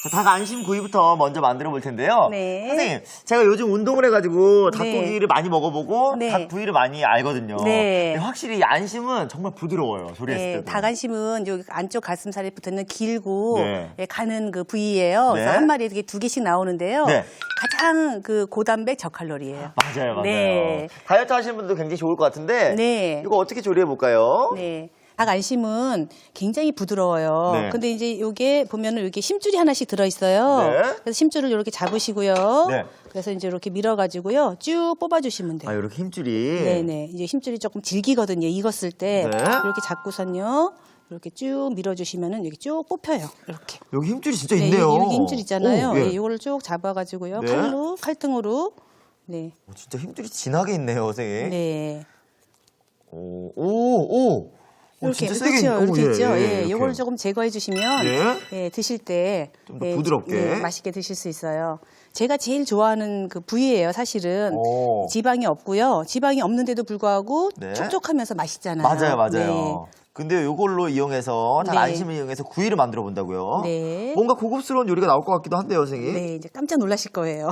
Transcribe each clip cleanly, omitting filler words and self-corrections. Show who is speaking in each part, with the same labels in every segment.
Speaker 1: 자, 닭 안심 구이부터 먼저 만들어 볼 텐데요.
Speaker 2: 네.
Speaker 1: 선생님, 제가 요즘 운동을 해가지고
Speaker 2: 네.
Speaker 1: 닭고기를 많이 먹어보고
Speaker 2: 네.
Speaker 1: 닭 부위를 많이 알거든요.
Speaker 2: 네.
Speaker 1: 근데 확실히 이 안심은 정말 부드러워요. 조리했을
Speaker 2: 네,
Speaker 1: 때도.
Speaker 2: 닭안심은 요 안쪽 가슴살에 붙어있는 길고
Speaker 1: 네.
Speaker 2: 예, 가는 그 부위예요.
Speaker 1: 네.
Speaker 2: 그래서 한 마리에 이렇게 2개씩 나오는데요.
Speaker 1: 네.
Speaker 2: 가장 그 고단백 저칼로리예요.
Speaker 1: 맞아요, 맞아요.
Speaker 2: 네.
Speaker 1: 다이어트 하시는 분도 굉장히 좋을 것 같은데
Speaker 2: 네.
Speaker 1: 이거 어떻게 조리해 볼까요?
Speaker 2: 네. 닭 안심은 굉장히 부드러워요.
Speaker 1: 네.
Speaker 2: 근데 이제 요게 보면은 이렇게 심줄이 하나씩 들어있어요.
Speaker 1: 네.
Speaker 2: 그래서 심줄을 이렇게 잡으시고요.
Speaker 1: 네.
Speaker 2: 그래서 이제 이렇게 밀어가지고요. 쭉 뽑아주시면 돼요.
Speaker 1: 아, 이렇게 힘줄이.
Speaker 2: 네네. 이제 힘줄이 조금 질기거든요. 익었을 때.
Speaker 1: 네.
Speaker 2: 이렇게 잡고선요. 이렇게 쭉 밀어주시면은 여기 쭉 뽑혀요. 이렇게.
Speaker 1: 여기 힘줄이 진짜
Speaker 2: 네,
Speaker 1: 있네요.
Speaker 2: 여기 힘줄 있잖아요.
Speaker 1: 오, 예.
Speaker 2: 예, 이거를 쭉 잡아가지고요.
Speaker 1: 네.
Speaker 2: 칼등으로. 네.
Speaker 1: 진짜 힘줄이 진하게 있네요, 선생님.
Speaker 2: 네.
Speaker 1: 오.
Speaker 2: 이렇게
Speaker 1: 진짜 세게
Speaker 2: 그렇죠. 이렇게
Speaker 1: 예,
Speaker 2: 있죠.
Speaker 1: 예,
Speaker 2: 예,
Speaker 1: 이렇게.
Speaker 2: 요걸 조금 제거해 주시면
Speaker 1: 예.
Speaker 2: 예, 드실 때
Speaker 1: 좀더 부드럽게.
Speaker 2: 맛있게 드실 수 있어요. 제가 제일 좋아하는 그 부위예요, 사실은.
Speaker 1: 오.
Speaker 2: 지방이 없고요. 지방이 없는데도 불구하고
Speaker 1: 네.
Speaker 2: 촉촉하면서 맛있잖아요.
Speaker 1: 맞아요. 근데 이걸로 이용해서 닭
Speaker 2: 네.
Speaker 1: 안심을 이용해서 구이를 만들어 본다고요?
Speaker 2: 네.
Speaker 1: 뭔가 고급스러운 요리가 나올 것 같기도 한데요, 선생님.
Speaker 2: 네, 이제 깜짝 놀라실 거예요.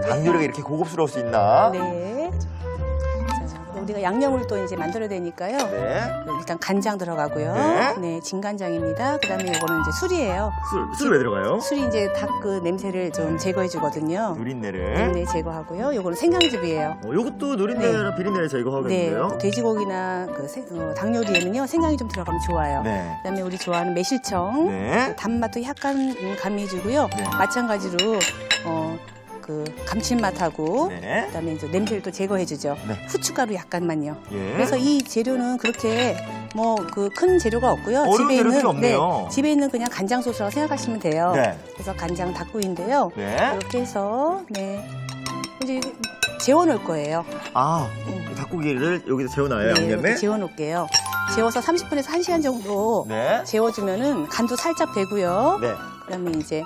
Speaker 1: 닭 요리가 이렇게 고급스러울 수 있나?
Speaker 2: 네. 자, 우리가 양념을 또 이제 만들어야 되니까요.
Speaker 1: 네.
Speaker 2: 일단 간장 들어가고요.
Speaker 1: 네.
Speaker 2: 네, 진간장입니다. 그다음에 이거는 이제 술이에요.
Speaker 1: 술 왜 들어가요?
Speaker 2: 술이 이제 닭 그 냄새를 좀 제거해 주거든요.
Speaker 1: 누린내를.
Speaker 2: 네, 제거하고요. 요거는 생강즙이에요.
Speaker 1: 요것도 누린내랑 비린내를
Speaker 2: 네,
Speaker 1: 제거하겠는데요?
Speaker 2: 돼지고기나 닭 요리에는요 생강이 좀 들어가면 좋아요.
Speaker 1: 네.
Speaker 2: 그다음에 우리 좋아하는 매실청,
Speaker 1: 네.
Speaker 2: 단맛도 약간 가미해주고요.
Speaker 1: 네.
Speaker 2: 마찬가지로 그 감칠맛하고
Speaker 1: 네.
Speaker 2: 그다음에 이제 냄새를 또 제거해주죠.
Speaker 1: 네.
Speaker 2: 후춧가루 약간만요.
Speaker 1: 예.
Speaker 2: 그래서 이 재료는 그렇게 뭐 그 큰 재료가 없고요.
Speaker 1: 어려운
Speaker 2: 집에
Speaker 1: 재료들이
Speaker 2: 있는
Speaker 1: 없네요.
Speaker 2: 집에 있는 그냥 간장 소스라고 생각하시면 돼요.
Speaker 1: 네.
Speaker 2: 그래서 간장 닭구이인데요.
Speaker 1: 네.
Speaker 2: 이렇게 해서 이제 재워 놓을 거예요.
Speaker 1: 아, 닭고기를 여기다 재워놔요,
Speaker 2: 네,
Speaker 1: 양념에?
Speaker 2: 이렇게 재워 놓을게요. 재워서 30분에서 1시간 정도
Speaker 1: 네.
Speaker 2: 재워주면은 간도 살짝 되고요.
Speaker 1: 네.
Speaker 2: 그다음에 이제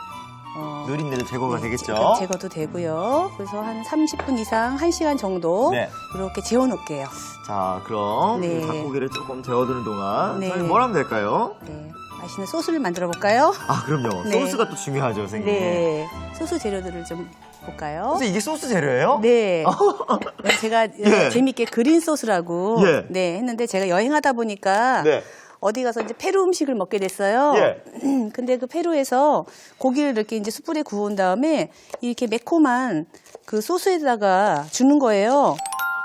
Speaker 1: 누린내도 제거가 되겠죠?
Speaker 2: 제거도 되고요. 그래서 한 30분 이상 1시간 정도
Speaker 1: 네.
Speaker 2: 이렇게 재워 놓을게요.
Speaker 1: 자, 그럼
Speaker 2: 네.
Speaker 1: 이 닭고기를 조금 재워두는 동안
Speaker 2: 네.
Speaker 1: 선생님 뭘 하면 될까요?
Speaker 2: 네. 맛있는 소스를 만들어 볼까요?
Speaker 1: 아, 그럼요.
Speaker 2: 네.
Speaker 1: 소스가 또 중요하죠, 선생님.
Speaker 2: 네. 소스 재료들을 좀 볼까요?
Speaker 1: 선생님, 이게 소스 재료예요?
Speaker 2: 네. 제가
Speaker 1: 예.
Speaker 2: 재밌게 그린 소스라고
Speaker 1: 예.
Speaker 2: 네, 했는데 제가 여행하다 보니까
Speaker 1: 네.
Speaker 2: 어디 가서 이제 페루 음식을 먹게 됐어요.
Speaker 1: 예.
Speaker 2: 근데 그 페루에서 고기를 이렇게 이제 숯불에 구운 다음에 이렇게 매콤한 그 소스에다가 주는 거예요.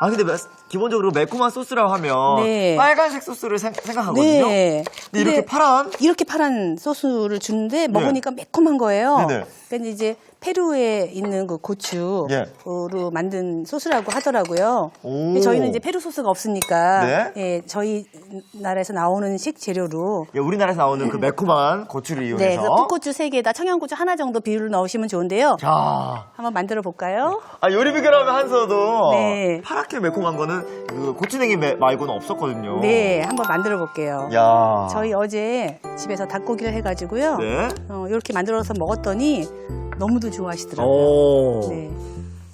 Speaker 1: 아, 근데 기본적으로 매콤한 소스라고 하면
Speaker 2: 네.
Speaker 1: 빨간색 소스를 생각하거든요.
Speaker 2: 네.
Speaker 1: 근데 이렇게 파란?
Speaker 2: 이렇게 파란 소스를 주는데 먹으니까 매콤한 거예요.
Speaker 1: 네네.
Speaker 2: 근데 이제 페루에 있는 그 고추로
Speaker 1: 예.
Speaker 2: 만든 소스라고 하더라고요.
Speaker 1: 오.
Speaker 2: 근데 저희는 이제 페루 소스가 없으니까
Speaker 1: 네.
Speaker 2: 예, 저희 나라에서 나오는 식재료로
Speaker 1: 예, 우리나라에서 나오는 그 매콤한 고추를
Speaker 2: 네,
Speaker 1: 이용해서.
Speaker 2: 그래서 풋고추 3개에다 청양고추 하나 정도 비율을 넣으시면 좋은데요.
Speaker 1: 자,
Speaker 2: 한번 만들어 볼까요?
Speaker 1: 아, 요리 비결하면 한서도
Speaker 2: 네.
Speaker 1: 파랗게 매콤한 거는 그 고추냉이 말고는 없었거든요.
Speaker 2: 네, 한번 만들어 볼게요.
Speaker 1: 야.
Speaker 2: 저희 어제 집에서 닭고기를 해가지고요.
Speaker 1: 네.
Speaker 2: 이렇게 만들어서 먹었더니 너무도 좋아하시더라고요.
Speaker 1: 오.
Speaker 2: 네.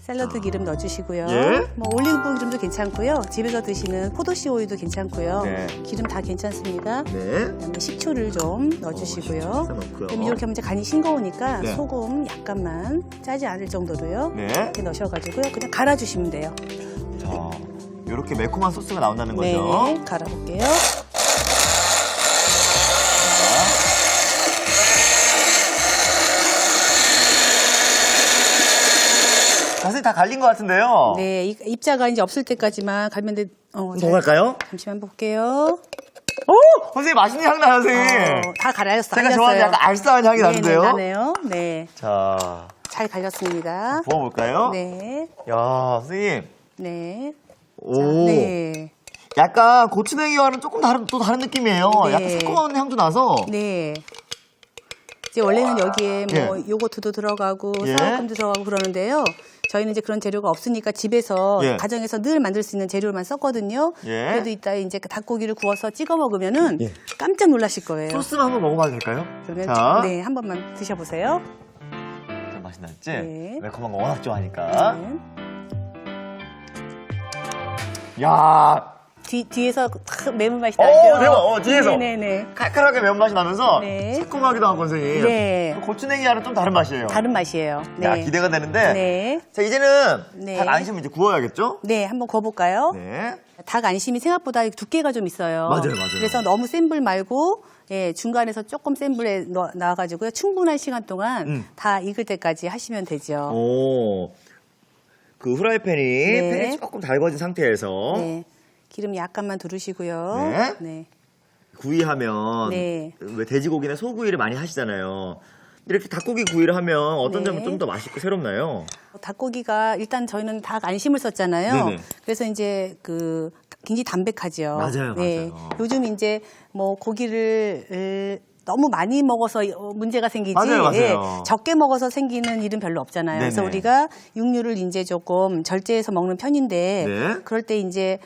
Speaker 2: 샐러드 기름 넣어주시고요.
Speaker 1: 예?
Speaker 2: 뭐 올리브 기름도 괜찮고요. 집에서 드시는 포도씨 오일도 괜찮고요.
Speaker 1: 네.
Speaker 2: 기름 다 괜찮습니다.
Speaker 1: 네.
Speaker 2: 그다음에 식초를 좀 넣어주시고요.
Speaker 1: 식초 넣고요.
Speaker 2: 그럼 이렇게 하면 이제 간이 싱거우니까
Speaker 1: 네.
Speaker 2: 소금 약간만 짜지 않을 정도로요.
Speaker 1: 네.
Speaker 2: 이렇게 넣으셔가지고요. 그냥 갈아주시면 돼요.
Speaker 1: 자, 이렇게 매콤한 소스가 나온다는 거죠.
Speaker 2: 네, 갈아볼게요.
Speaker 1: 자세히 다 갈린 것 같은데요.
Speaker 2: 네, 입자가 이제 없을 때까지만 갈면 돼.
Speaker 1: 더 갈까요?
Speaker 2: 잠시만 볼게요.
Speaker 1: 오! 선생님, 맛있는 향 나요, 선생님.
Speaker 2: 다 갈아졌어요.
Speaker 1: 제가 좋아하는 약간 알싸한 향이 나는데요.
Speaker 2: 네, 나네요. 네,
Speaker 1: 자,
Speaker 2: 잘 갈렸습니다.
Speaker 1: 부어볼까요?
Speaker 2: 네,
Speaker 1: 야, 선생님.
Speaker 2: 네.
Speaker 1: 오.
Speaker 2: 자, 네.
Speaker 1: 약간 고추냉이와는 조금 또 다른 느낌이에요.
Speaker 2: 네.
Speaker 1: 약간 새콤한 향도 나서.
Speaker 2: 네. 이제 원래는 여기에 뭐
Speaker 1: 예.
Speaker 2: 요거트도 들어가고
Speaker 1: 예.
Speaker 2: 사과금도 들어가고 그러는데요. 저희는 이제 그런 재료가 없으니까 집에서
Speaker 1: 예.
Speaker 2: 가정에서 늘 만들 수 있는 재료만 썼거든요.
Speaker 1: 예.
Speaker 2: 그래도 이따 이제 그 닭고기를 구워서 찍어 먹으면은
Speaker 1: 예.
Speaker 2: 깜짝 놀라실 거예요.
Speaker 1: 소스만 한번 먹어봐도 될까요?
Speaker 2: 그러면
Speaker 1: 자,
Speaker 2: 네, 한 번만 드셔보세요.
Speaker 1: 좀 맛이 났지?
Speaker 2: 네.
Speaker 1: 매콤한 거 워낙 좋아하니까.
Speaker 2: 네.
Speaker 1: 야,
Speaker 2: 뒤에서 탁 매운맛이 나죠.
Speaker 1: 매워. 뒤에서.
Speaker 2: 네네네.
Speaker 1: 칼칼하게 매운맛이 나면서
Speaker 2: 네.
Speaker 1: 새콤하기도 하고 선생님.
Speaker 2: 네.
Speaker 1: 고추냉이와는 좀 다른 맛이에요.
Speaker 2: 다른 맛이에요. 네.
Speaker 1: 야, 기대가 되는데.
Speaker 2: 네.
Speaker 1: 자, 이제는
Speaker 2: 네.
Speaker 1: 닭 안심을 이제 구워야겠죠?
Speaker 2: 네, 한번 구워볼까요?
Speaker 1: 네.
Speaker 2: 닭 안심이 생각보다 두께가 좀 있어요.
Speaker 1: 맞아요.
Speaker 2: 그래서 너무 센 불 말고 예, 중간에서 조금 센 불에 넣어가지고요. 충분한 시간 동안 다 익을 때까지 하시면 되죠.
Speaker 1: 오. 그 후라이팬이
Speaker 2: 네.
Speaker 1: 팬이 조금 달궈진 상태에서
Speaker 2: 네. 기름 약간만 두르시고요.
Speaker 1: 네.
Speaker 2: 네.
Speaker 1: 구이하면
Speaker 2: 네.
Speaker 1: 왜 돼지고기나 소구이를 많이 하시잖아요. 이렇게 닭고기 구이를 하면 어떤
Speaker 2: 네.
Speaker 1: 점은 좀 더 맛있고 새롭나요?
Speaker 2: 닭고기가 일단 저희는 닭 안심을 썼잖아요.
Speaker 1: 네네.
Speaker 2: 그래서 이제 그 굉장히 담백하죠.
Speaker 1: 맞아요,
Speaker 2: 네.
Speaker 1: 맞아요.
Speaker 2: 요즘 이제 뭐 고기를 너무 많이 먹어서 문제가 생기지.
Speaker 1: 맞아요.
Speaker 2: 예, 적게 먹어서 생기는 일은 별로 없잖아요. 그래서
Speaker 1: 네네.
Speaker 2: 우리가 육류를 이제 조금 절제해서 먹는 편인데
Speaker 1: 네.
Speaker 2: 그럴 때 이제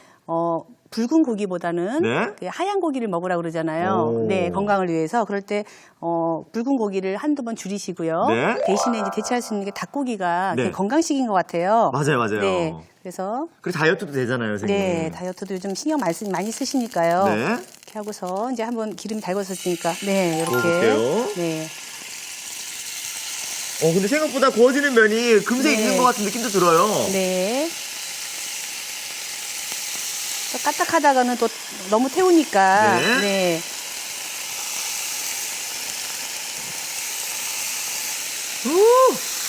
Speaker 2: 붉은 고기보다는
Speaker 1: 네.
Speaker 2: 그 하얀 고기를 먹으라 그러잖아요.
Speaker 1: 오.
Speaker 2: 네, 건강을 위해서. 그럴 때 붉은 고기를 한두 번 줄이시고요.
Speaker 1: 네.
Speaker 2: 대신에 이제 대체할 수 있는 게 닭고기가
Speaker 1: 네.
Speaker 2: 건강식인 것 같아요.
Speaker 1: 맞아요.
Speaker 2: 네, 그래서
Speaker 1: 그리고 다이어트도 되잖아요, 선생님.
Speaker 2: 네, 다이어트도 요즘 신경 많이 쓰시니까요.
Speaker 1: 네.
Speaker 2: 이렇게 하고서 이제 한번 기름이 달궈졌으니까 네, 이렇게.
Speaker 1: 구워볼게요.
Speaker 2: 네.
Speaker 1: 근데 생각보다 구워지는 면이 금세
Speaker 2: 네.
Speaker 1: 익는 것 같은 느낌도 들어요.
Speaker 2: 네. 또 까딱하다가는 또 너무 태우니까.
Speaker 1: 네.
Speaker 2: 네.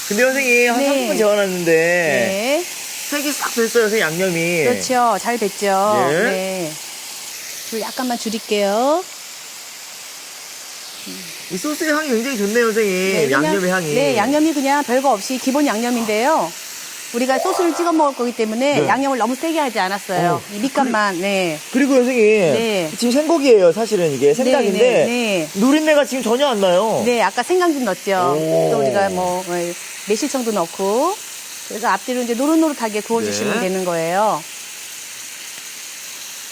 Speaker 1: 근데 선생님 한
Speaker 2: 네.
Speaker 1: 30분 재워놨는데
Speaker 2: 네.
Speaker 1: 색이 싹 됐어요, 선생님 양념이.
Speaker 2: 그렇죠. 잘 됐죠.
Speaker 1: 네.
Speaker 2: 네. 그리고 약간만 줄일게요.
Speaker 1: 이 소스의 향이 굉장히 좋네요, 선생님.
Speaker 2: 네, 그냥-
Speaker 1: 양념의 향이.
Speaker 2: 네, 양념이 그냥 별거 없이 기본 양념인데요. 우리가 소스를 찍어 먹을 거기 때문에
Speaker 1: 네.
Speaker 2: 양념을 너무 세게 하지 않았어요. 이 밑간만, 네.
Speaker 1: 그리고 선생님
Speaker 2: 네.
Speaker 1: 지금 생고기예요, 사실은 이게 생닭인데
Speaker 2: 네, 네,
Speaker 1: 누린내가 지금 전혀 안 나요.
Speaker 2: 네, 아까 생강 좀 넣었죠.
Speaker 1: 오.
Speaker 2: 또 우리가 뭐, 매실청도 넣고. 그래서 앞뒤로 이제 노릇노릇하게 구워주시면
Speaker 1: 네.
Speaker 2: 되는 거예요.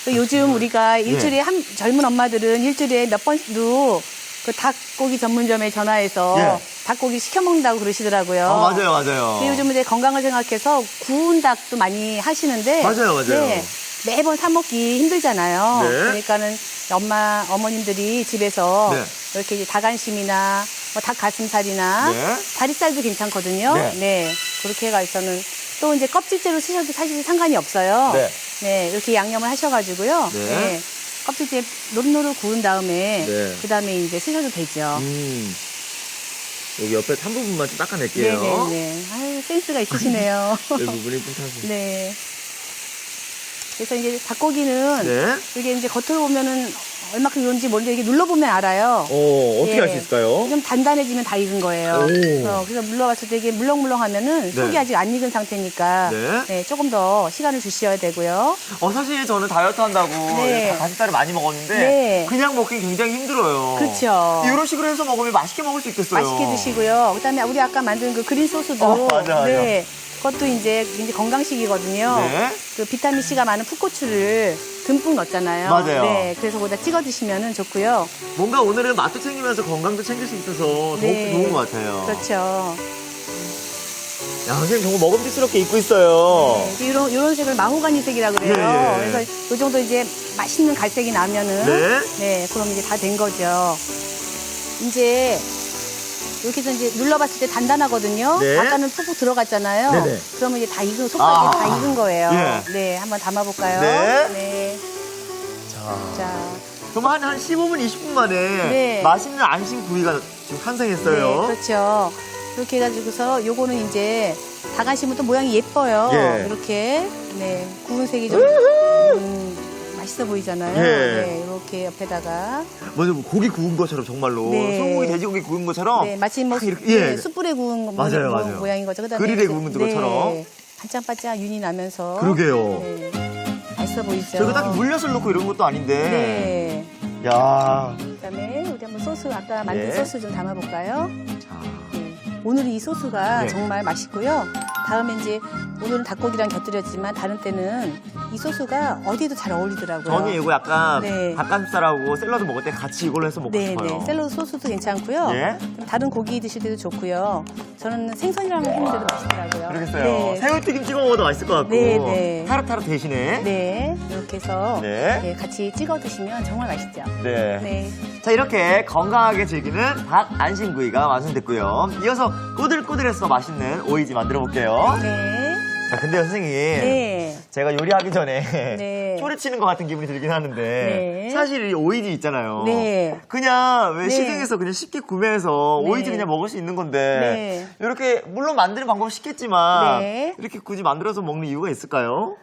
Speaker 2: 또 요즘 우리가 일주일에 젊은 엄마들은 일주일에 몇 번도 그 닭고기 전문점에 전화해서
Speaker 1: 네.
Speaker 2: 닭고기 시켜 먹는다고 그러시더라고요.
Speaker 1: 맞아요.
Speaker 2: 근데 요즘 이제 건강을 생각해서 구운 닭도 많이 하시는데
Speaker 1: 맞아요.
Speaker 2: 네, 매번 사 먹기 힘들잖아요.
Speaker 1: 네.
Speaker 2: 그러니까는 어머님들이 집에서
Speaker 1: 네.
Speaker 2: 이렇게 이제 닭안심이나 뭐 닭가슴살이나
Speaker 1: 네.
Speaker 2: 다리살도 괜찮거든요.
Speaker 1: 네.
Speaker 2: 네. 그렇게 해가지고는 또 이제 껍질째로 쓰셔도 사실 상관이 없어요.
Speaker 1: 네.
Speaker 2: 네, 이렇게 양념을 하셔가지고요.
Speaker 1: 네.
Speaker 2: 네. 껍질째 노릇노릇 구운 다음에
Speaker 1: 네.
Speaker 2: 그 다음에 이제 쓰셔도 되죠.
Speaker 1: 여기 옆에 한 부분만 좀 닦아낼게요.
Speaker 2: 네네네. 아유, 센스가 있으시네요.
Speaker 1: 이 부분이 좀 타서.
Speaker 2: 네. 그래서 이제 닭고기는
Speaker 1: 네.
Speaker 2: 이게 이제 겉으로 보면은 얼마큼 익은지 모르는데 이게 눌러보면 알아요.
Speaker 1: 어떻게
Speaker 2: 예.
Speaker 1: 알 수 있을까요?
Speaker 2: 좀 단단해지면 다 익은 거예요.
Speaker 1: 오.
Speaker 2: 그래서 물러봤을 때 이게 물렁물렁하면은 속이
Speaker 1: 네.
Speaker 2: 아직 안 익은 상태니까
Speaker 1: 네.
Speaker 2: 네, 조금 더 시간을 주셔야 되고요.
Speaker 1: 사실 저는 다이어트 한다고
Speaker 2: 네.
Speaker 1: 가슴살을 많이 먹었는데
Speaker 2: 네.
Speaker 1: 그냥 먹기 굉장히 힘들어요.
Speaker 2: 그렇죠.
Speaker 1: 이런 식으로 해서 먹으면 맛있게 먹을 수 있겠어요.
Speaker 2: 맛있게 드시고요. 그다음에 우리 아까 만든 그 그린 소스도
Speaker 1: 맞아.
Speaker 2: 네. 그것도 이제 굉장히 건강식이거든요.
Speaker 1: 네.
Speaker 2: 그 비타민 C가 많은 풋고추를 듬뿍 넣었잖아요.
Speaker 1: 맞아요.
Speaker 2: 네, 그래서 거기다 찍어 드시면 좋고요.
Speaker 1: 뭔가 오늘은 맛도 챙기면서 건강도 챙길 수 있어서 더욱더
Speaker 2: 네.
Speaker 1: 좋은 것 같아요.
Speaker 2: 그렇죠.
Speaker 1: 야, 선생님 정말 먹음직스럽게 입고 있어요.
Speaker 2: 네, 이런 색을 마호가니색이라고 그래요.
Speaker 1: 예, 예.
Speaker 2: 그래서 이 정도 이제 맛있는 갈색이 나면은
Speaker 1: 네.
Speaker 2: 그럼 이제 다 된 거죠. 이제 이렇게 해서 이제 눌러봤을 때 단단하거든요.
Speaker 1: 네.
Speaker 2: 아까는 푹푹 들어갔잖아요.
Speaker 1: 네네.
Speaker 2: 그러면 이제 다 익은 속까지 다 익은 거예요.
Speaker 1: 예.
Speaker 2: 네, 한번 담아볼까요?
Speaker 1: 네.
Speaker 2: 네. 자,
Speaker 1: 그럼 한 15분, 20분 만에
Speaker 2: 네.
Speaker 1: 맛있는 안심 구이가 지금 탄생했어요.
Speaker 2: 네, 그렇죠. 이렇게 해가지고서 요거는 이제 닭안심은 또 모양이 예뻐요.
Speaker 1: 예.
Speaker 2: 이렇게 네 구운 색이 좀 맛있어 보이잖아요.
Speaker 1: 예.
Speaker 2: 네, 이렇게 옆에다가
Speaker 1: 맞아, 고기 구운 것처럼 정말로
Speaker 2: 네.
Speaker 1: 소고기, 돼지고기 구운 것처럼
Speaker 2: 네, 마치 뭐
Speaker 1: 딱 이렇게, 예.
Speaker 2: 네, 숯불에 구운
Speaker 1: 맞아요.
Speaker 2: 모양인 거죠. 그다음에
Speaker 1: 그릴에
Speaker 2: 이제,
Speaker 1: 구운 것처럼.
Speaker 2: 네, 반짝반짝 윤이 나면서
Speaker 1: 그러게요.
Speaker 2: 네, 맛있어 보이죠.
Speaker 1: 저희가 딱 물엿을 넣고 이런 것도 아닌데.
Speaker 2: 네.
Speaker 1: 야.
Speaker 2: 그다음에 우리 한번 소스 아까 만든
Speaker 1: 네.
Speaker 2: 소스 좀 담아볼까요?
Speaker 1: 자.
Speaker 2: 네. 오늘 이 소스가
Speaker 1: 네.
Speaker 2: 정말 맛있고요. 다음에 이제 오늘은 닭고기랑 곁들였지만 다른 때는 이 소스가 어디에도 잘 어울리더라고요.
Speaker 1: 저는 이거 약간
Speaker 2: 네.
Speaker 1: 닭가슴살하고 샐러드 먹을 때 같이 이걸로 해서 먹고
Speaker 2: 네,
Speaker 1: 싶어요.
Speaker 2: 네. 샐러드 소스도 괜찮고요.
Speaker 1: 예?
Speaker 2: 다른 고기 드실 때도 좋고요. 저는 생선이랑 했는데도 맛있더라고요.
Speaker 1: 그러겠어요.
Speaker 2: 네.
Speaker 1: 새우튀김 찍어 먹어도 맛있을 것 같고.
Speaker 2: 네, 네.
Speaker 1: 타르타르 대신에.
Speaker 2: 네, 이렇게 해서
Speaker 1: 네.
Speaker 2: 네, 같이 찍어 드시면 정말 맛있죠.
Speaker 1: 네.
Speaker 2: 네.
Speaker 1: 자, 이렇게 건강하게 즐기는 닭 안심구이가 완성됐고요. 이어서 꼬들꼬들해서 맛있는 오이지 만들어 볼게요.
Speaker 2: 네.
Speaker 1: 자, 근데요, 선생님.
Speaker 2: 네.
Speaker 1: 제가 요리하기 전에
Speaker 2: 네.
Speaker 1: 소리치는 것 같은 기분이 들긴 하는데
Speaker 2: 네.
Speaker 1: 사실 이 오이지 있잖아요.
Speaker 2: 네.
Speaker 1: 그냥 왜
Speaker 2: 네.
Speaker 1: 시중에서 그냥 쉽게 구매해서
Speaker 2: 네.
Speaker 1: 오이지 그냥 먹을 수 있는 건데
Speaker 2: 네.
Speaker 1: 이렇게 물론 만드는 방법은 쉽겠지만
Speaker 2: 네.
Speaker 1: 이렇게 굳이 만들어서 먹는 이유가 있을까요?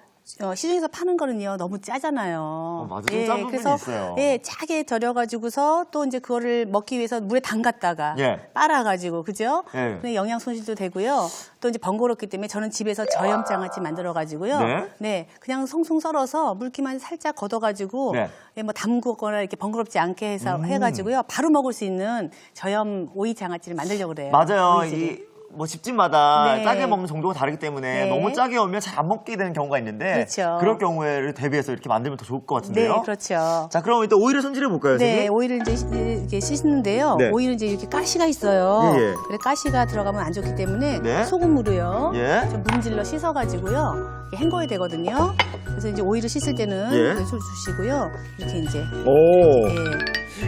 Speaker 2: 시중에서 파는 거는요 너무 짜잖아요.
Speaker 1: 맞아, 좀 짠 부분이
Speaker 2: 그래서
Speaker 1: 있어요.
Speaker 2: 예, 짜게 절여가지고서 또 이제 그거를 먹기 위해서 물에 담갔다가
Speaker 1: 예.
Speaker 2: 빨아가지고 그죠?
Speaker 1: 예.
Speaker 2: 근데 영양 손실도 되고요. 또 이제 번거롭기 때문에 저는 집에서 저염장아찌 만들어가지고요.
Speaker 1: 네.
Speaker 2: 그냥 송송 썰어서 물기만 살짝 걷어가지고
Speaker 1: 네.
Speaker 2: 예, 뭐 담그거나 이렇게 번거롭지 않게 해서 해가지고요 바로 먹을 수 있는 저염 오이 장아찌를 만들려고 그래요.
Speaker 1: 맞아요.
Speaker 2: 오이지를.
Speaker 1: 뭐 집집마다
Speaker 2: 네.
Speaker 1: 짜게 먹는 정도가 다르기 때문에
Speaker 2: 네.
Speaker 1: 너무 짜게 오면 잘 안 먹게 되는 경우가 있는데
Speaker 2: 그렇죠.
Speaker 1: 럴 경우에를 대비해서 이렇게 만들면 더 좋을 것
Speaker 2: 네,
Speaker 1: 같은데요.
Speaker 2: 그렇죠.
Speaker 1: 자, 그럼 일단 오이를 손질해 볼까요,
Speaker 2: 네,
Speaker 1: 선생님?
Speaker 2: 오이를 이제 이렇게 씻는데요.
Speaker 1: 네.
Speaker 2: 오이는 이제 이렇게 가시가 있어요.
Speaker 1: 예, 예.
Speaker 2: 그래 가시가 들어가면 안 좋기 때문에
Speaker 1: 네.
Speaker 2: 소금으로요.
Speaker 1: 예.
Speaker 2: 좀 문질러 씻어가지고요. 이렇게 헹궈야 되거든요. 그래서 이제 오이를 씻을 때는
Speaker 1: 예.
Speaker 2: 술 주시고요. 이렇게 이제
Speaker 1: 오.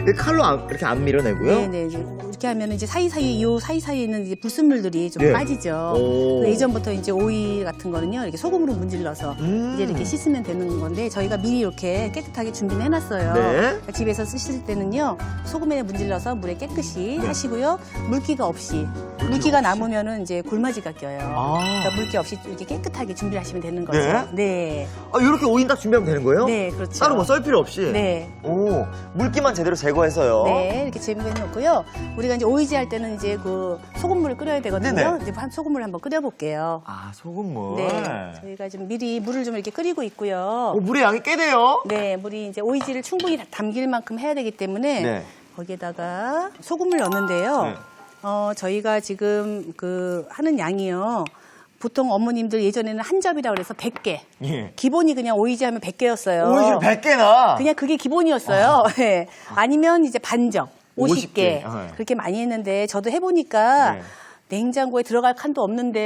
Speaker 2: 예.
Speaker 1: 칼로 이렇게 안 밀어내고요.
Speaker 2: 네, 네, 이제 이렇게 하면 이제 사이사이에 있는 이제 불순물들이 좀
Speaker 1: 예.
Speaker 2: 빠지죠.
Speaker 1: 오.
Speaker 2: 예전부터 이제 오이 같은 거는요, 이렇게 소금으로 문질러서 이제 이렇게 씻으면 되는 건데 저희가 미리 이렇게 깨끗하게 준비를 해놨어요.
Speaker 1: 네.
Speaker 2: 그러니까 집에서 쓰실 때는요, 소금에 문질러서 물에 깨끗이
Speaker 1: 네.
Speaker 2: 하시고요, 물기가 없이. 물기가 남으면은 이제 굴마지가 껴요.
Speaker 1: 아.
Speaker 2: 그러니까 물기 없이 이렇게 깨끗하게 준비를 하시면 되는 거죠. 네,
Speaker 1: 이렇게 오이 딱 준비하면 되는 거예요?
Speaker 2: 네, 그렇죠.
Speaker 1: 따로 뭐 썰 필요 없이?
Speaker 2: 네.
Speaker 1: 오, 물기만 제대로 제거해서요.
Speaker 2: 네, 이렇게 재미가 놓고요. 우리가 이제 오이지 할 때는 이제 그 소금물을 끓여야 되거든요.
Speaker 1: 네네.
Speaker 2: 이제 소금물 한번 끓여볼게요.
Speaker 1: 아, 소금물.
Speaker 2: 네, 저희가 지금 미리 물을 좀 이렇게 끓이고 있고요.
Speaker 1: 물의 양이 꽤 돼요.
Speaker 2: 네, 물이 이제 오이지를 충분히 담길 만큼 해야 되기 때문에
Speaker 1: 네.
Speaker 2: 거기에다가 소금을 넣는데요.
Speaker 1: 네.
Speaker 2: 저희가 지금 그 하는 양이요. 보통 어머님들 예전에는 한 접이라고 그래서 100개.
Speaker 1: 예.
Speaker 2: 기본이 그냥 오이지 하면 100개였어요.
Speaker 1: 오이를 100개나?
Speaker 2: 그냥 그게 기본이었어요. 네. 아니면 이제 반접, 50개.
Speaker 1: 50개.
Speaker 2: 그렇게 많이 했는데 저도 해보니까
Speaker 1: 네.
Speaker 2: 냉장고에 들어갈 칸도 없는데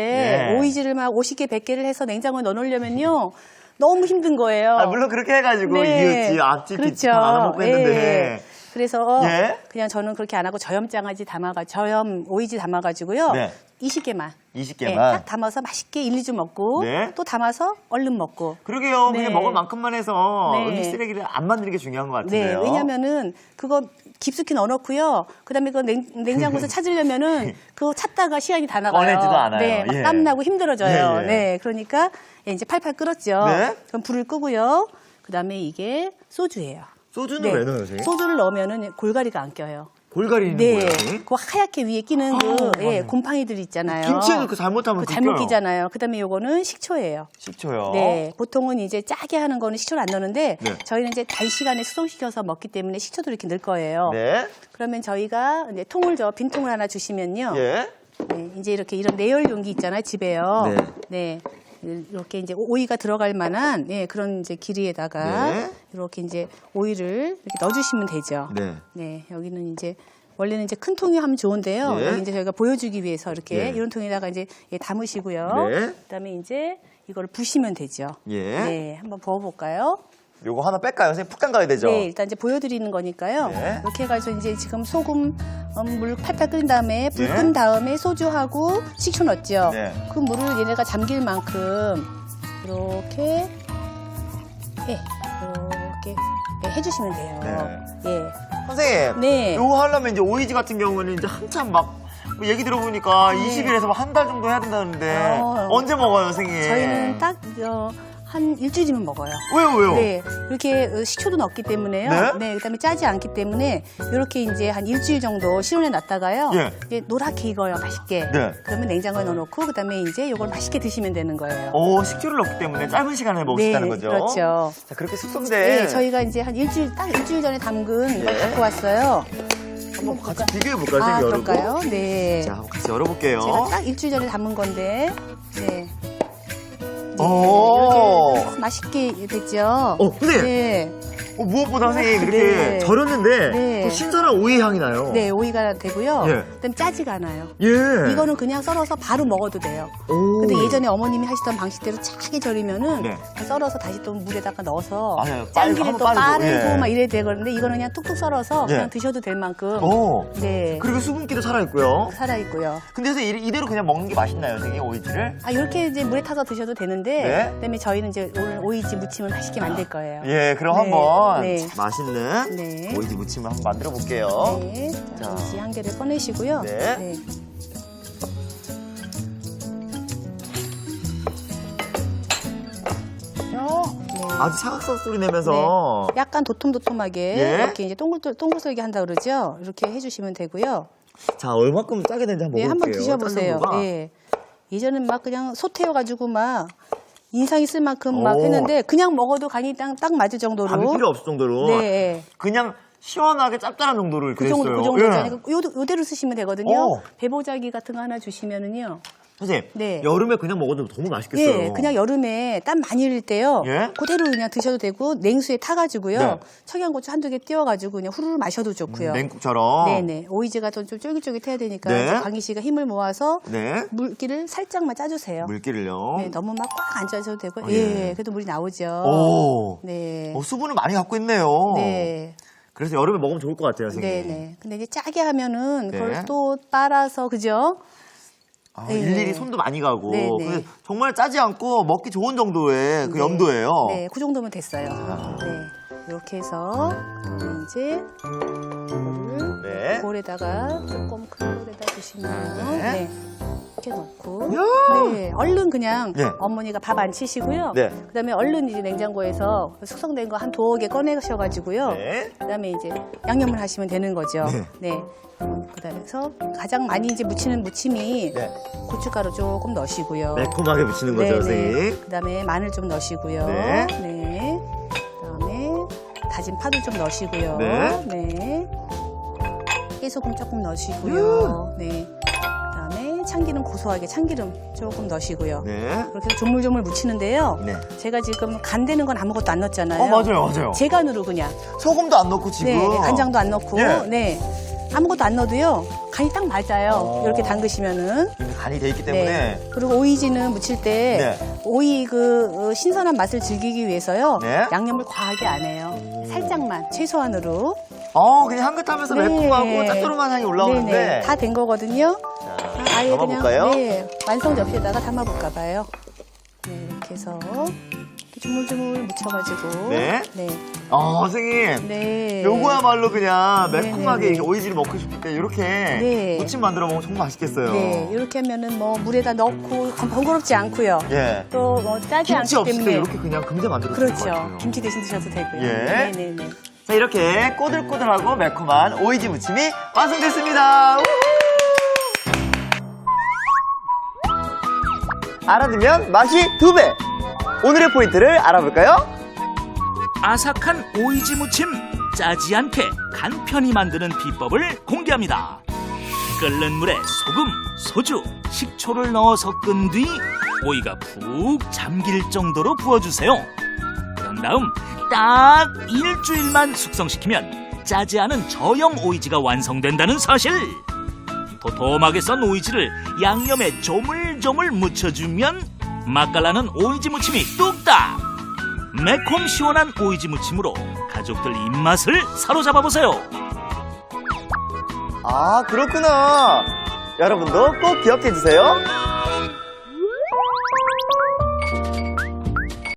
Speaker 1: 네.
Speaker 2: 오이지를 막 50개, 100개를 해서 냉장고에 넣어놓으려면요. 너무 힘든 거예요.
Speaker 1: 물론 그렇게 해가지고
Speaker 2: 네.
Speaker 1: 이웃집, 앞집,
Speaker 2: 그렇죠.
Speaker 1: 뒷집 다 나눠 먹고 했는데.
Speaker 2: 예. 그래서
Speaker 1: 예.
Speaker 2: 그냥 저는 그렇게 안 하고 저염장아찌 저염 오이지 담아가지고요.
Speaker 1: 네.
Speaker 2: 20개만.
Speaker 1: 20개만.
Speaker 2: 딱 담아서 맛있게 1, 2주 먹고
Speaker 1: 네.
Speaker 2: 또 담아서 얼른 먹고.
Speaker 1: 그러게요.
Speaker 2: 네.
Speaker 1: 그냥 먹을 만큼만 해서
Speaker 2: 네.
Speaker 1: 음식 쓰레기를 안 만드는 게 중요한 것
Speaker 2: 네,
Speaker 1: 같은데요.
Speaker 2: 왜냐면은 그거 깊숙이 넣어놓고요. 그다음에 그 냉장고에서 찾으려면은 그거 찾다가 시간이 다 나가요.
Speaker 1: 꺼내지도 않아요.
Speaker 2: 네, 막
Speaker 1: 예.
Speaker 2: 땀나고 힘들어져요.
Speaker 1: 예, 예.
Speaker 2: 네, 그러니까 이제 팔팔 끓었죠.
Speaker 1: 네.
Speaker 2: 그럼 불을 끄고요. 그다음에 이게 소주예요.
Speaker 1: 소주는
Speaker 2: 네.
Speaker 1: 왜 넣어요, 선생님?
Speaker 2: 소주를 넣으면은 골가리가 안 껴요.
Speaker 1: 골가리는
Speaker 2: 네,
Speaker 1: 뭐예요?
Speaker 2: 그 하얗게 위에 끼는
Speaker 1: 맞아요.
Speaker 2: 곰팡이들 있잖아요.
Speaker 1: 김치에도 그 잘못하면
Speaker 2: 잘못
Speaker 1: 껴요.
Speaker 2: 끼잖아요. 그다음에 요거는 식초예요.
Speaker 1: 식초요.
Speaker 2: 네, 보통은 이제 짜게 하는 거는 식초를 안 넣는데
Speaker 1: 네.
Speaker 2: 저희는 이제 단시간에 수동시켜서 먹기 때문에 식초도 이렇게 넣을 거예요.
Speaker 1: 네.
Speaker 2: 그러면 저희가 이제 빈 통을 하나 주시면요.
Speaker 1: 예.
Speaker 2: 네, 이제 이렇게 이런 내열 용기 있잖아요, 집에요.
Speaker 1: 네.
Speaker 2: 이렇게 이제 오이가 들어갈 만한 그런 이제 길이에다가
Speaker 1: 네.
Speaker 2: 이렇게 이제 오이를 이렇게 넣어주시면 되죠.
Speaker 1: 네.
Speaker 2: 네, 여기는 이제 원래는 이제 큰 통이 하면 좋은데요.
Speaker 1: 네.
Speaker 2: 여기 이제 저희가 보여주기 위해서 이렇게
Speaker 1: 네.
Speaker 2: 이런 통에다가 이제 담으시고요.
Speaker 1: 네.
Speaker 2: 그다음에 이제 이거를 부시면 되죠.
Speaker 1: 예.
Speaker 2: 네, 한번 부어볼까요?
Speaker 1: 요거 하나 뺄까요? 선생님 푹 담가야 되죠?
Speaker 2: 네, 일단 이제 보여드리는 거니까요.
Speaker 1: 네.
Speaker 2: 이렇게 해가지고 이제 지금 소금 물 팔팔 끓인 다음에 불
Speaker 1: 네.
Speaker 2: 끈 다음에 소주하고 식초 넣었죠.
Speaker 1: 네.
Speaker 2: 그 물을 얘네가 잠길 만큼 이렇게 이렇게 해주시면 돼요. 예.
Speaker 1: 선생님.
Speaker 2: 네.
Speaker 1: 요거 하려면 이제 오이지 같은 경우는 이제 한참 막 얘기 들어보니까
Speaker 2: 네.
Speaker 1: 20일에서 한 달 정도 해야 된다는데
Speaker 2: 어.
Speaker 1: 언제 먹어요, 선생님?
Speaker 2: 저희는 딱 한 일주일이면 먹어요.
Speaker 1: 왜요?
Speaker 2: 네, 이렇게 식초도 넣기 때문에요.
Speaker 1: 네?
Speaker 2: 네, 그다음에 짜지 않기 때문에 이렇게 이제 한 일주일 정도 실온에 놨다가요.
Speaker 1: 예.
Speaker 2: 이제 노랗게 익어요, 맛있게.
Speaker 1: 네.
Speaker 2: 그러면 냉장고에 넣어놓고 그다음에 이제 이걸 맛있게 드시면 되는 거예요.
Speaker 1: 식초를 넣기 때문에 짧은 시간에 먹을 수
Speaker 2: 네,
Speaker 1: 있다는 거죠?
Speaker 2: 그렇죠.
Speaker 1: 자, 그렇게 숙성된.
Speaker 2: 네, 저희가 이제 한 일주일 전에 담근 걸
Speaker 1: 네.
Speaker 2: 갖고 왔어요.
Speaker 1: 한번 같이 비교해볼까요,
Speaker 2: 아,
Speaker 1: 선생님?
Speaker 2: 그럴까요? 네.
Speaker 1: 자, 한번 같이 열어볼게요.
Speaker 2: 제가 딱 일주일 전에 담은 건데, 네.
Speaker 1: 오.
Speaker 2: 이렇게 맛있게 됐죠?
Speaker 1: 선생님.
Speaker 2: 네.
Speaker 1: 무엇보다 선생님 이렇게
Speaker 2: 네.
Speaker 1: 절였는데
Speaker 2: 네.
Speaker 1: 또 신선한 오이 향이 나요.
Speaker 2: 네, 오이가 되고요.
Speaker 1: 예.
Speaker 2: 그다음 짜지가 않아요.
Speaker 1: 예.
Speaker 2: 이거는 그냥 썰어서 바로 먹어도 돼요.
Speaker 1: 오.
Speaker 2: 근데 예전에 어머님이 하시던 방식대로 차게 절이면은
Speaker 1: 네.
Speaker 2: 썰어서 다시 또 물에다가 넣어서
Speaker 1: 맞아요.
Speaker 2: 짠기를
Speaker 1: 한번
Speaker 2: 또
Speaker 1: 빠르고,
Speaker 2: 빠르고
Speaker 1: 예.
Speaker 2: 막 이래야 되거든요. 이거는 그냥 뚝뚝 썰어서
Speaker 1: 예.
Speaker 2: 그냥 드셔도 될 만큼
Speaker 1: 오.
Speaker 2: 네
Speaker 1: 그리고 수분기도 살아있고요.
Speaker 2: 살아있고요.
Speaker 1: 근데 선생님 이대로 그냥 먹는 게 맛있나요, 선생님? 오이지를?
Speaker 2: 아 이렇게 이제 물에 타서 드셔도 되는데
Speaker 1: 네.
Speaker 2: 그다음에 저희는 이제 오늘 오이지 무침을 맛있게 만들 거예요.
Speaker 1: 예, 그럼
Speaker 2: 네.
Speaker 1: 한번
Speaker 2: 네.
Speaker 1: 맛있는
Speaker 2: 네.
Speaker 1: 오이지 무침을 한번 만들어 볼게요.
Speaker 2: 네.
Speaker 1: 자.
Speaker 2: 자, 오이지 한 개를 꺼내시고요.
Speaker 1: 네. 아주 사각사각 소리 내면서
Speaker 2: 약간 도톰도톰하게
Speaker 1: 예.
Speaker 2: 이렇게 이제 동글동글하게 한다 그러죠. 이렇게 해주시면 되고요.
Speaker 1: 자, 얼마큼 짜게 되는지 한번
Speaker 2: 네, 한번
Speaker 1: 먹어볼게요.
Speaker 2: 드셔보세요.
Speaker 1: 짠
Speaker 2: 네. 예전엔 막 그냥 소태여가지고 막 인상 있을 만큼 막
Speaker 1: 오.
Speaker 2: 했는데 그냥 먹어도 간이 딱 맞을 정도로.
Speaker 1: 밥이 필요 없을 정도로
Speaker 2: 네.
Speaker 1: 그냥 시원하게 짭짤한 정도를
Speaker 2: 그
Speaker 1: 그랬어요.
Speaker 2: 정도, 그 정도.
Speaker 1: 예.
Speaker 2: 요대로 쓰시면 되거든요.
Speaker 1: 오.
Speaker 2: 배보자기 같은 거 하나 주시면은요.
Speaker 1: 선생님,
Speaker 2: 네.
Speaker 1: 여름에 그냥 먹어도 너무 맛있겠어요.
Speaker 2: 네, 그냥 여름에 땀 많이 흘릴 때요.
Speaker 1: 예?
Speaker 2: 그대로 그냥 드셔도 되고 냉수에 타가지고요.
Speaker 1: 네.
Speaker 2: 청양고추 한두 개 띄워가지고 그냥 후루룩 마셔도 좋고요.
Speaker 1: 냉국처럼.
Speaker 2: 네네. 오이지가 좀 쫄깃쫄깃해야 되니까
Speaker 1: 네.
Speaker 2: 강희 씨가 힘을 모아서
Speaker 1: 네.
Speaker 2: 물기를 살짝만 짜주세요.
Speaker 1: 물기를요.
Speaker 2: 네, 너무 막 꽉 안 짜셔도 되고.
Speaker 1: 예.
Speaker 2: 예, 그래도 물이 나오죠.
Speaker 1: 오.
Speaker 2: 네.
Speaker 1: 수분을 많이 갖고 있네요.
Speaker 2: 네.
Speaker 1: 그래서 여름에 먹으면 좋을 것 같아요, 선생님.
Speaker 2: 네네. 근데 이제 짜게 하면은
Speaker 1: 네.
Speaker 2: 그걸 또 빨아서, 그죠? 네.
Speaker 1: 일일이 손도 많이 가고.
Speaker 2: 네, 네.
Speaker 1: 근데 정말 짜지 않고 먹기 좋은 정도의 그
Speaker 2: 네.
Speaker 1: 염도예요.
Speaker 2: 네, 그 정도면 됐어요. 네. 이렇게 해서, 이제, 이거를
Speaker 1: 네.
Speaker 2: 볼에다가 조금 큰 볼에다 주시면,
Speaker 1: 네.
Speaker 2: 네. 이렇게 넣고,
Speaker 1: 이야.
Speaker 2: 네. 얼른 그냥
Speaker 1: 네.
Speaker 2: 어머니가 밥 안 치시고요.
Speaker 1: 네.
Speaker 2: 그 다음에 얼른 이제 냉장고에서 숙성된 거 한 2개 꺼내셔가지고요.
Speaker 1: 네.
Speaker 2: 그 다음에 이제 양념을 하시면 되는 거죠.
Speaker 1: 네.
Speaker 2: 네. 그 다음에서 가장 많이 이제 무치는 무침이
Speaker 1: 네.
Speaker 2: 고춧가루 조금 넣으시고요.
Speaker 1: 매콤하게 묻히는 거죠, 선생님.
Speaker 2: 그 다음에 마늘 좀 넣으시고요.
Speaker 1: 네.
Speaker 2: 네. 그 다음에 다진 파도 좀 넣으시고요.
Speaker 1: 네.
Speaker 2: 네. 깨소금 조금 넣으시고요. 네. 그 다음에 참기름 고소하게 참기름 조금 넣으시고요.
Speaker 1: 네.
Speaker 2: 그렇게 해서 조물조물 무치는데요.
Speaker 1: 네.
Speaker 2: 제가 지금 간 되는 건 아무것도 안 넣었잖아요.
Speaker 1: 맞아요.
Speaker 2: 제 간으로 그냥.
Speaker 1: 소금도 안 넣고 지금.
Speaker 2: 네, 간장도 안 넣고.
Speaker 1: 예.
Speaker 2: 네. 아무것도 안 넣어도요. 간이 딱 맞아요. 이렇게 담그시면은.
Speaker 1: 이미 간이 돼 있기 때문에.
Speaker 2: 네. 그리고 오이지는 무칠 때
Speaker 1: 네.
Speaker 2: 오이 그 신선한 맛을 즐기기 위해서요.
Speaker 1: 네.
Speaker 2: 양념을 과하게 안 해요. 살짝만 최소한으로.
Speaker 1: 그냥 향긋하면서
Speaker 2: 네.
Speaker 1: 매콤하고 짭조름한 향이 올라오는데.
Speaker 2: 네네. 다 된 거거든요.
Speaker 1: 자,
Speaker 2: 아예 그냥
Speaker 1: 담아볼까요?
Speaker 2: 네, 완성 접시에다가 담아볼까 봐요. 네, 이렇게 해서 주물주물 묻혀가지고.
Speaker 1: 네.
Speaker 2: 네.
Speaker 1: 선생님.
Speaker 2: 네.
Speaker 1: 요거야말로 그냥 매콤하게
Speaker 2: 네네네.
Speaker 1: 이렇게 오이지를 먹고 싶을 때 이렇게
Speaker 2: 네.
Speaker 1: 무침 만들어 먹으면 정말 맛있겠어요.
Speaker 2: 네, 이렇게 하면은 뭐 물에다 넣고 번거롭지 않고요.
Speaker 1: 예.
Speaker 2: 또 뭐 짜지
Speaker 1: 김치
Speaker 2: 않기
Speaker 1: 없을 때
Speaker 2: 때문에.
Speaker 1: 이렇게 그냥 금세 만들어 드실 것
Speaker 2: 그렇죠.
Speaker 1: 같아요.
Speaker 2: 김치 대신 드셔도 되고요.
Speaker 1: 예.
Speaker 2: 네네네.
Speaker 1: 자, 이렇게 꼬들꼬들하고 매콤한 오이지 무침이 완성됐습니다. 우후! 알아두면 맛이 2배. 오늘의 포인트를 알아볼까요?
Speaker 3: 아삭한 오이지 무침, 짜지 않게 간편히 만드는 비법을 공개합니다. 끓는 물에 소금, 소주, 식초를 넣어 섞은 뒤 오이가 푹 잠길 정도로 부어주세요. 그런 다음 딱 일주일만 숙성시키면 짜지 않은 저염 오이지가 완성된다는 사실. 도톰하게 썬 오이지를 양념에 조물조물 묻혀주면 맛깔나는 오이지 무침이 뚝딱! 매콤 시원한 오이지 무침으로 가족들 입맛을 사로잡아보세요.
Speaker 1: 그렇구나. 여러분도 꼭 기억해주세요.